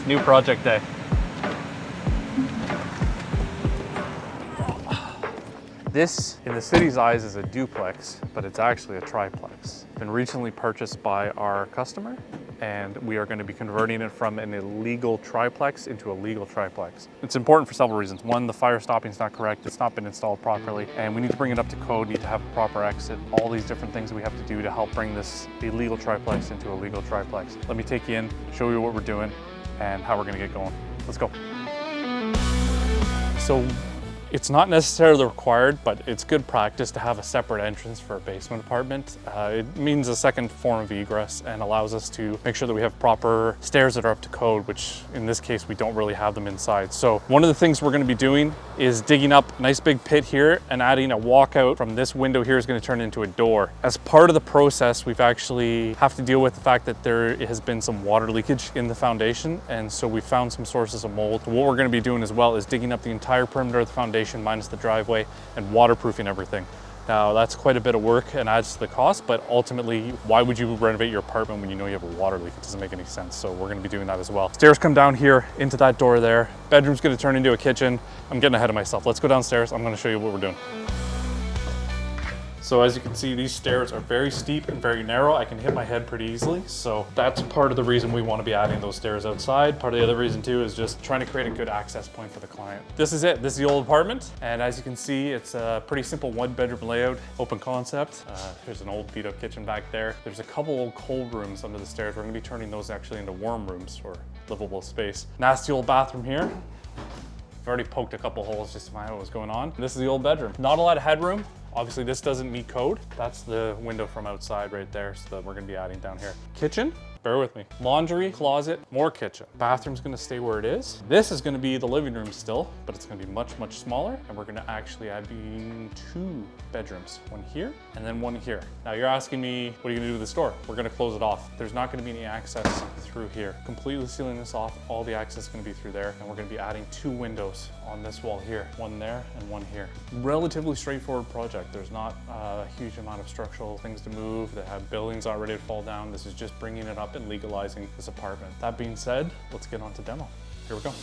New project day. This, in the city's eyes, is a duplex, but it's actually a triplex. Been recently purchased by our customer, and we are going to be converting it from an illegal triplex into a legal triplex. It's important for several reasons. One, the fire stopping is not correct. It's not been installed properly, and we need to bring it up to code, need to have a proper exit, all these different things we have to do to help bring this illegal triplex into a legal triplex. Let me take you in, show you what we're doing, and how we're going to get going. Let's go. So, it's not necessarily required, but it's good practice to have a separate entrance for a basement apartment. It means a second form of egress and allows us to make sure that we have proper stairs that are up to code, which in this case, we don't really have them inside. So one of the things we're gonna be doing is digging up a nice big pit here and adding a walkout from this window here is gonna turn into a door. As part of the process, we've actually have to deal with the fact that there has been some water leakage in the foundation. And so we found some sources of mold. So what we're gonna be doing as well is digging up the entire perimeter of the foundation minus the driveway and waterproofing everything. Now that's quite a bit of work and adds to the cost, but ultimately, why would you renovate your apartment when you know you have a water leak? It doesn't make any sense. So we're gonna be doing that as well. Stairs come down here into that door there. Bedroom's gonna turn into a kitchen. I'm getting ahead of myself. Let's go downstairs. I'm gonna show you what we're doing. So as you can see, these stairs are very steep and very narrow. I can hit my head pretty easily. So that's part of the reason we want to be adding those stairs outside. Part of the other reason too is just trying to create a good access point for the client. This is it. This is the old apartment. And as you can see, it's a pretty simple 1-bedroom layout, open concept. There's an old beat up kitchen back there. There's a couple old cold rooms under the stairs. We're gonna be turning those actually into warm rooms or livable space. Nasty old bathroom here. I've already poked a couple holes just to find out what was going on. This is the old bedroom. Not a lot of headroom. Obviously this doesn't meet code. That's the window from outside right there, so that we're gonna be adding down here. Kitchen, bear with me. Laundry, closet, more kitchen. Bathroom's gonna stay where it is. This is gonna be the living room still, but it's gonna be much, much smaller. And we're gonna actually add 2 bedrooms, one here and then one here. Now you're asking me, what are you gonna do with this door? We're gonna close it off. There's not gonna be any access through here. Completely sealing this off, all the access is gonna be through there. And we're gonna be adding 2 windows on this wall here, one there and one here. Relatively straightforward project. There's not a huge amount of structural things to move. They have buildings not ready to fall down. This is just bringing it up and legalizing this apartment. That being said, let's get on to demo. Here we go.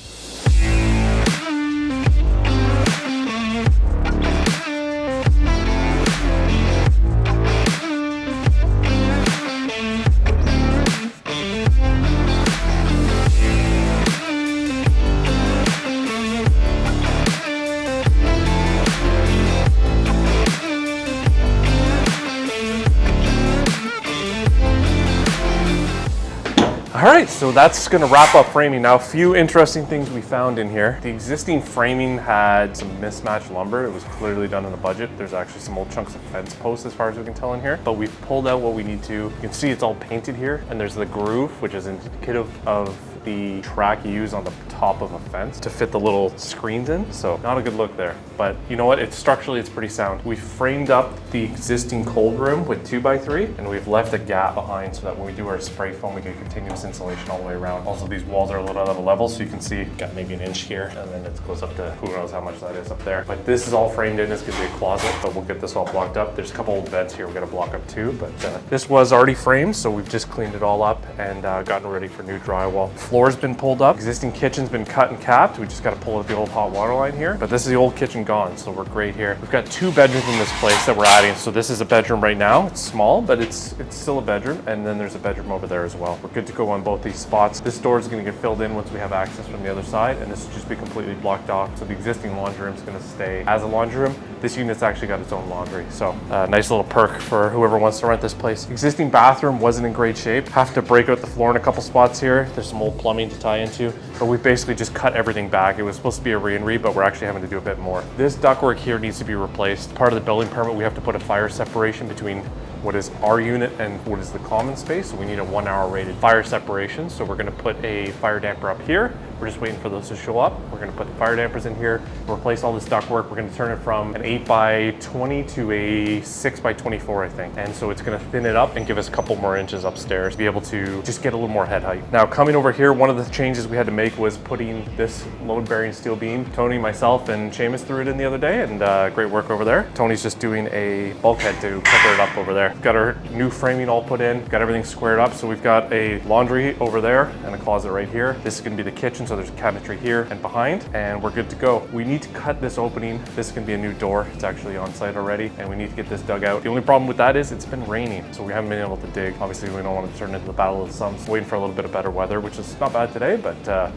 All right, so that's gonna wrap up framing. Now, a few interesting things we found in here. The existing framing had some mismatched lumber. It was clearly done on a budget. There's actually some old chunks of fence posts as far as we can tell in here, but we've pulled out what we need to. You can see it's all painted here, and there's the groove, which is indicative of the track you use on the top of a fence to fit the little screens in. So not a good look there, but you know what? It's structurally, it's pretty sound. We framed up the existing cold room with 2x3, and we've left a gap behind so that when we do our spray foam, we get continuous insulation all the way around. Also, these walls are a little out of level, so you can see got maybe an inch here, and then it goes up to who knows how much that is up there. But this is all framed in. This could be a closet, but we'll get this all blocked up. There's a couple old beds here we got to block up too, but this was already framed, so we've just cleaned it all up and gotten ready for new drywall. Floor's been pulled up. Existing kitchen's been cut and capped. We just got to pull out the old hot water line here, but this is the old kitchen gone, so we're great here. We've got 2 bedrooms in this place that we're adding. So this is a bedroom right now. It's small, but it's still a bedroom, and then there's a bedroom over there as well. We're good to go on both these spots. This door is going to get filled in once we have access from the other side, and this will just be completely blocked off. So the existing laundry room is going to stay as a laundry room. This unit's actually got its own laundry, so nice little perk for whoever wants to rent this place. Existing bathroom wasn't in great shape. Have to break out the floor in a couple spots here. There's some old plumbing to tie into, but we basically just cut everything back. It was supposed to be a re-and-re, but we're actually having to do a bit more. This ductwork here needs to be replaced. Part of the building permit, we have to put a fire separation between what is our unit and what is the common space. So we need a 1-hour rated fire separation. So we're gonna put a fire damper up here. We're just waiting for those to show up. We're gonna put the fire dampers in here, replace all this ductwork. We're gonna turn it from an 8x20 to a 6x24, I think. And so it's gonna thin it up and give us a couple more inches upstairs to be able to just get a little more head height. Now, coming over here, one of the changes we had to make was putting this load-bearing steel beam. Tony, myself, and Seamus threw it in the other day, and great work over there. Tony's just doing a bulkhead to cover it up over there. Okay, got our new framing all put in, got everything squared up. So we've got a laundry over there and a closet right here. This is gonna be the kitchen, so there's a cabinetry here and behind, and we're good to go. We need to cut this opening. This is gonna be a new door. It's actually on site already, and we need to get this dug out. The only problem with that is it's been raining, so we haven't been able to dig. Obviously, we don't want to turn it into the battle of the sums. Waiting for a little bit of better weather, which is not bad today, but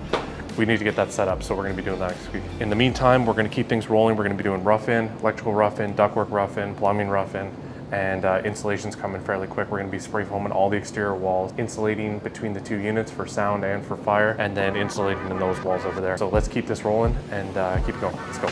we need to get that set up, so we're gonna be doing that next week. In the meantime, we're gonna keep things rolling. We're gonna be doing rough-in, electrical rough-in, ductwork rough-in, plumbing rough-in, and installation's coming fairly quick. We're gonna be spray foaming all the exterior walls, insulating between the two units for sound and for fire, and then insulating in those walls over there. So let's keep this rolling and keep going. Let's go.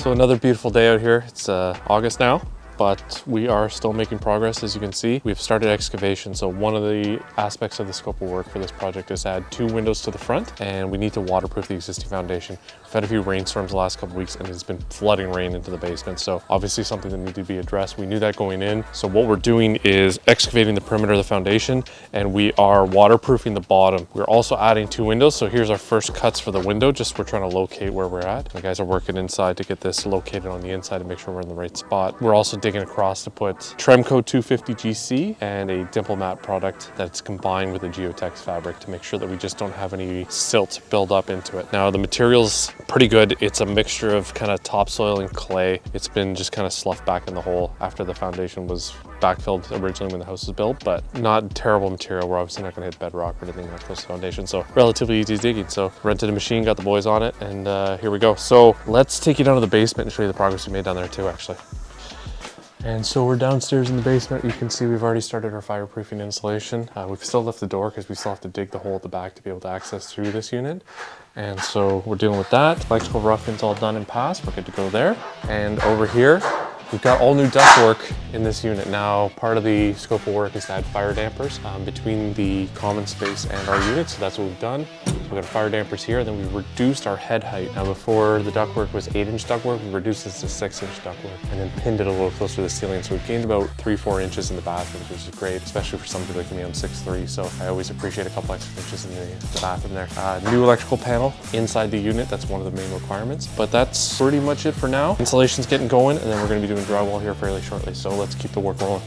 So another beautiful day out here. It's August now, but we are still making progress. As you can see, we've started excavation. So one of the aspects of the scope of work for this project is to add 2 windows to the front, and we need to waterproof the existing foundation. We've had a few rainstorms the last couple of weeks, and it's been flooding rain into the basement. So obviously something that needed to be addressed. We knew that going in. So what we're doing is excavating the perimeter of the foundation, and we are waterproofing the bottom. We're also adding 2 windows. So here's our first cuts for the window. Just we're trying to locate where we're at. The guys are working inside to get this located on the inside and make sure we're in the right spot. We're also digging across to put Tremco 250 GC and a dimple mat product that's combined with a geotex fabric to make sure that we just don't have any silt build up into it. Now the material's pretty good. It's a mixture of kind of topsoil and clay. It's been just kind of sloughed back in the hole after the foundation was backfilled originally when the house was built, but not terrible material. We're obviously not gonna hit bedrock or anything like this foundation, so relatively easy digging. So rented a machine, got the boys on it, and here we go. So let's take you down to the basement and show you the progress we made down there too, actually. And so we're downstairs in the basement. You can see we've already started our fireproofing installation. We've still left the door because we still have to dig the hole at the back to be able to access through this unit. And so we're dealing with that. Electrical rough-in's all done and passed. We're good to go there. And over here, we've got all new ductwork in this unit. Now, part of the scope of work is to add fire dampers between the common space and our unit, so that's what we've done. So we've got fire dampers here, and then we reduced our head height. Now, before the ductwork was 8-inch ductwork, we reduced this to 6-inch ductwork, and then pinned it a little closer to the ceiling. So we've gained about 3-4 inches in the bathrooms, which is great, especially for somebody like me. I'm 6'3", so I always appreciate a couple extra inches in the bathroom there. New electrical panel inside the unit, that's one of the main requirements. But that's pretty much it for now. Installation's getting going, and then we're gonna be doing drywall here fairly shortly. So let's keep the work rolling.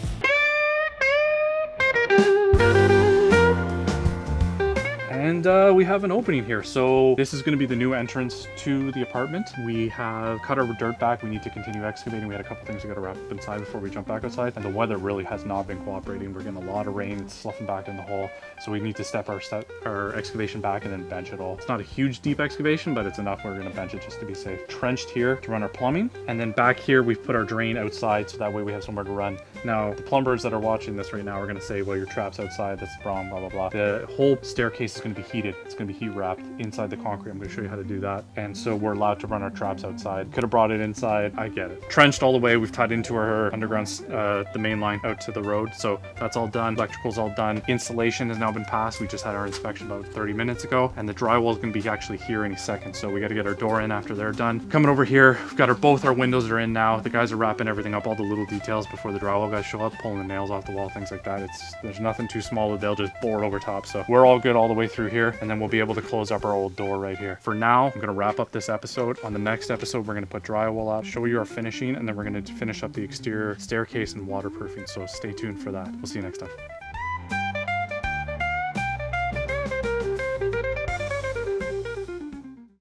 And we have an opening here. So this is going to be the new entrance to the apartment. We have cut our dirt back. We need to continue excavating. We had a couple things we got to wrap up inside before we jump back outside. And the weather really has not been cooperating. We're getting a lot of rain. It's sloughing back in the hole. So we need to step our excavation back and then bench it all. It's not a huge deep excavation, but it's enough. We're going to bench it just to be safe. Trenched here to run our plumbing. And then back here, we've put our drain outside so that way we have somewhere to run. Now, the plumbers that are watching this right now are going to say, well, your trap's outside. That's wrong, blah, blah, blah. The whole staircase is going to be heated. It's going to be heat wrapped inside the concrete. I'm going to show you how to do that. And so we're allowed to run our traps outside. Could have brought it inside. I get it. Trenched all the way. We've tied into our underground, the main line out to the road. So that's all done. Electrical's all done. Installation has now been passed. We just had our inspection about 30 minutes ago. And the drywall is going to be actually here any second. So we got to get our door in after they're done. Coming over here, we've got both our windows are in now. The guys are wrapping everything up, all the little details before the drywall guys show up, pulling the nails off the wall, things like that. There's nothing too small that they'll just bore over top. So we're all good all the way through here, and then we'll be able to close up our old door right here. For now, I'm gonna wrap up this episode. On the next episode, we're gonna put drywall up, show you our finishing, and then we're gonna finish up the exterior staircase and waterproofing. So stay tuned for that. We'll see you next time.